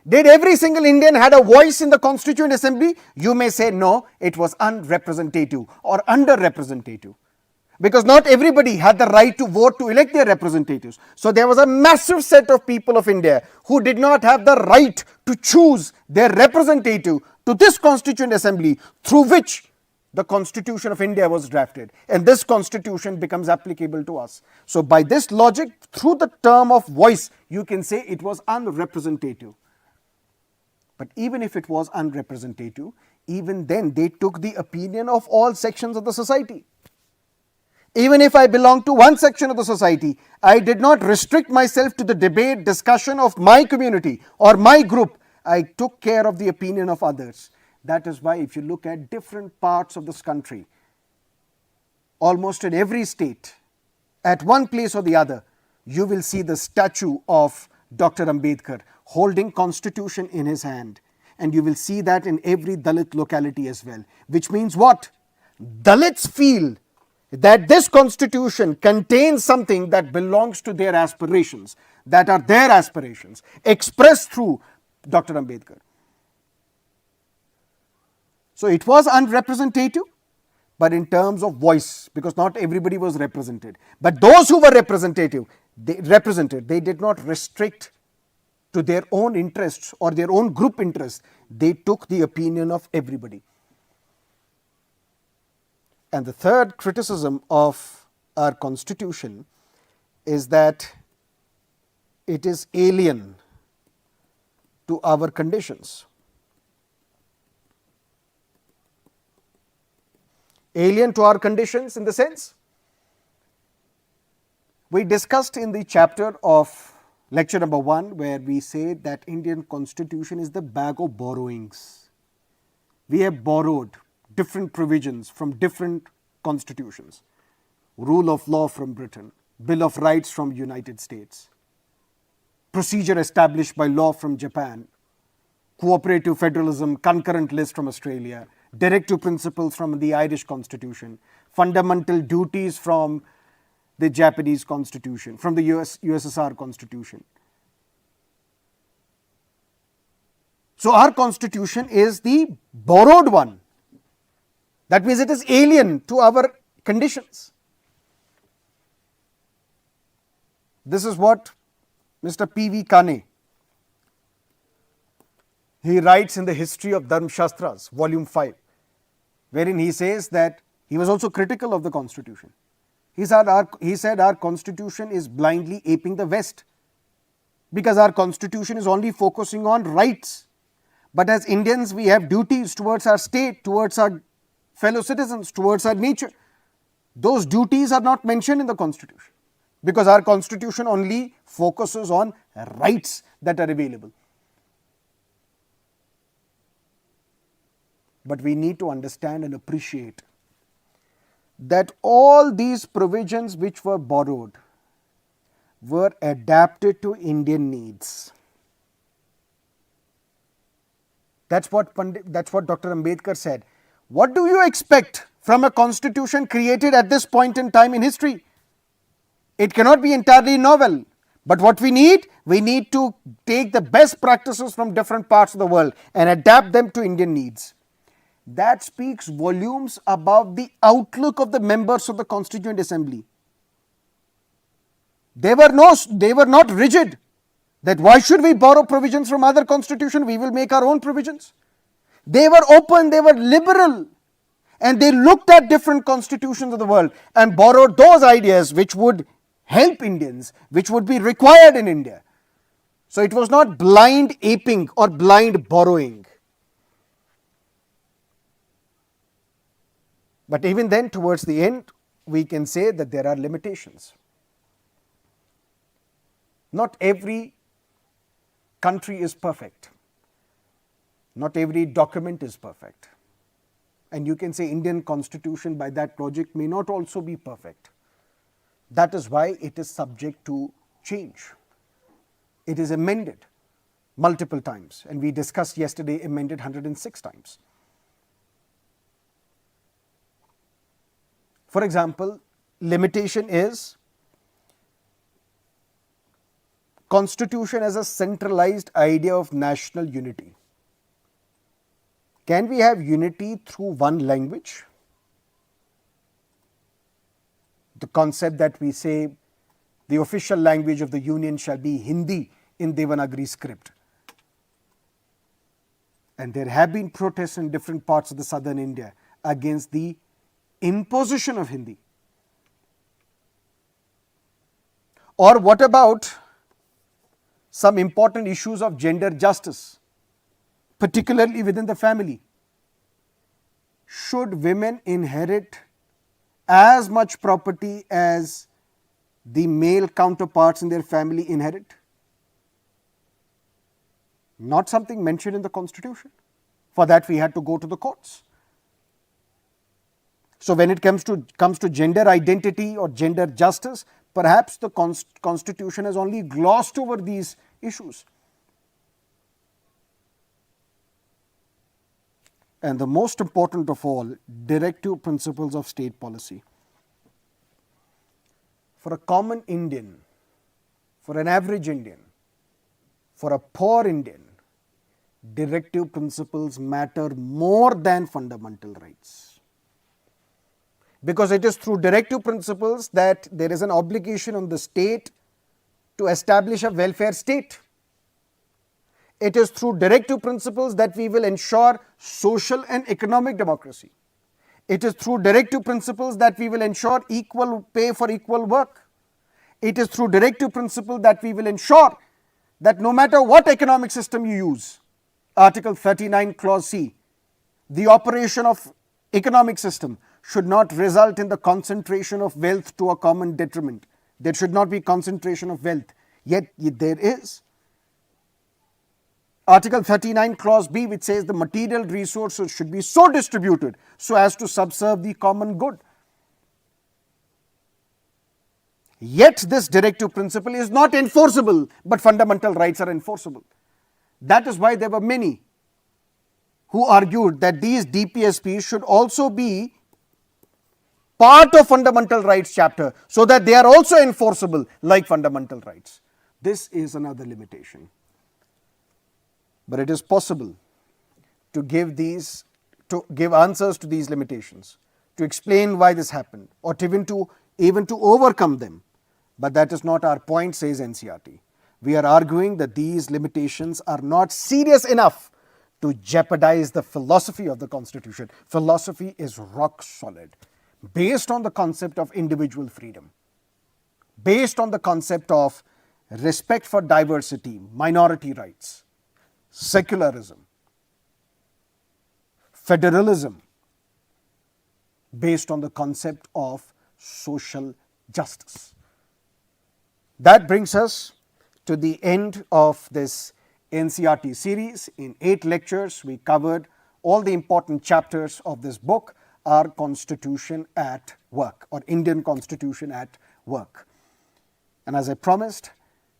[SPEAKER 1] Did every single Indian had a voice in the Constituent Assembly? You may say no, it was unrepresentative or underrepresentative. Because not everybody had the right to vote to elect their representatives. So there was a massive set of people of India who did not have the right to choose their representative to this Constituent Assembly through which the Constitution of India was drafted. And this Constitution becomes applicable to us. So by this logic, through the term of voice, you can say it was unrepresentative. But even if it was unrepresentative, even then they took the opinion of all sections of the society. Even if I belong to one section of the society, I did not restrict myself to the debate, discussion of my community or my group. I took care of the opinion of others. That is why if you look at different parts of this country, almost in every state, at one place or the other, you will see the statue of Dr. Ambedkar holding Constitution in his hand. And you will see that in every Dalit locality as well. Which means what? Dalits feel that this Constitution contains something that belongs to their aspirations, that are their aspirations, expressed through Dr. Ambedkar. So it was unrepresentative, but in terms of voice, because not everybody was represented. But those who were represented, they did not restrict to their own interests or their own group interests. They took the opinion of everybody. And the third criticism of our Constitution is that it is alien to our conditions. Alien to our conditions in the sense, we discussed in the chapter of lecture number 1 where we say that Indian Constitution is the bag of borrowings. We have borrowed different provisions from different constitutions. Rule of law from Britain, Bill of Rights from United States, procedure established by law from Japan, cooperative federalism, concurrent list from Australia, directive principles from the Irish Constitution, fundamental duties from the Japanese Constitution, from the USSR Constitution. So our Constitution is the borrowed one. That means it is alien to our conditions. This is what Mr. P.V. Kane, he writes in the History of Dharma Shastras, volume 5, wherein he says that he was also critical of the Constitution. He said our Constitution is blindly aping the West because our Constitution is only focusing on rights. But as Indians, we have duties towards our state, towards our fellow citizens, towards our nature. Those duties are not mentioned in the Constitution because our Constitution only focuses on rights that are available. But we need to understand and appreciate that all these provisions which were borrowed were adapted to Indian needs. That's what Dr. Ambedkar said. What do you expect from a constitution created at this point in time in history? It cannot be entirely novel. But what we need to take the best practices from different parts of the world and adapt them to Indian needs. That speaks volumes about the outlook of the members of the Constituent Assembly. They were not rigid, that why should we borrow provisions from other constitution, we will make our own provisions. They were open, they were liberal, and they looked at different constitutions of the world and borrowed those ideas which would help Indians, which would be required in India. So it was not blind aping or blind borrowing. But even then, towards the end, we can say that there are limitations. Not every country is perfect. Not every document is perfect. And you can say Indian constitution by that logic may not also be perfect. That is why it is subject to change. It is amended multiple times, and we discussed yesterday amended 106 times. For example, limitation is constitution as a centralized idea of national unity. Can we have unity through one language? The concept that we say the official language of the union shall be Hindi in Devanagari script. And there have been protests in different parts of the southern India against the imposition of Hindi. Or what about some important issues of gender justice, particularly within the family? Should women inherit as much property as the male counterparts in their family inherit? Not something mentioned in the constitution. For that we had to go to the courts. So when it comes to gender identity or gender justice, perhaps the constitution has only glossed over these issues. And the most important of all, directive principles of state policy. For a common Indian, for an average Indian, for a poor Indian, directive principles matter more than fundamental rights. Because it is through directive principles that there is an obligation on the state to establish a welfare state. It is through directive principles that we will ensure social and economic democracy. It is through directive principles that we will ensure equal pay for equal work. It is through directive principle that we will ensure that no matter what economic system you use, Article 39 Clause C, the operation of economic system should not result in the concentration of wealth to a common detriment. There should not be concentration of wealth, yet there is. Article 39 Clause B, which says the material resources should be so distributed so as to subserve the common good. Yet this directive principle is not enforceable, but fundamental rights are enforceable. That is why there were many who argued that these DPSPs should also be part of fundamental rights chapter so that they are also enforceable like fundamental rights. This is another limitation. But it is possible to give answers to these limitations, to explain why this happened, or even to overcome them. But that is not our point, says NCERT. We are arguing that these limitations are not serious enough to jeopardize the philosophy of the Constitution. Philosophy is rock solid, based on the concept of individual freedom, based on the concept of respect for diversity, minority rights, secularism, federalism, based on the concept of social justice. That brings us to the end of this NCERT series. In 8 lectures, we covered all the important chapters of this book, Our Constitution at Work, or Indian Constitution at Work. And as I promised,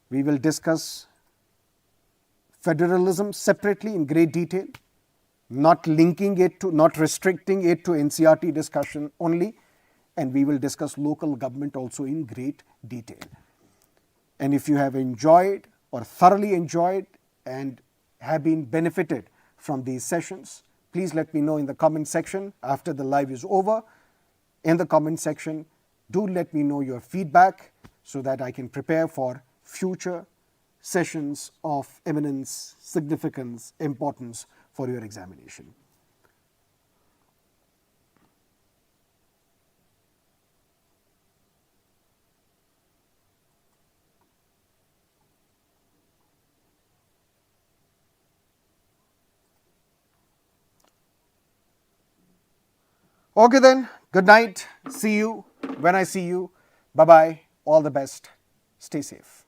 [SPEAKER 1] we will discuss federalism separately in great detail, not linking it to, not restricting it to NCERT discussion only, and we will discuss local government also in great detail. And if you have enjoyed or thoroughly enjoyed and have been benefited from these sessions, please let me know in the comment section after the live is over. In the comment section, do let me know your feedback so that I can prepare for future sessions of eminence, significance, importance for your examination. Okay then, good night. See you when I see you. Bye-bye. All the best. Stay safe.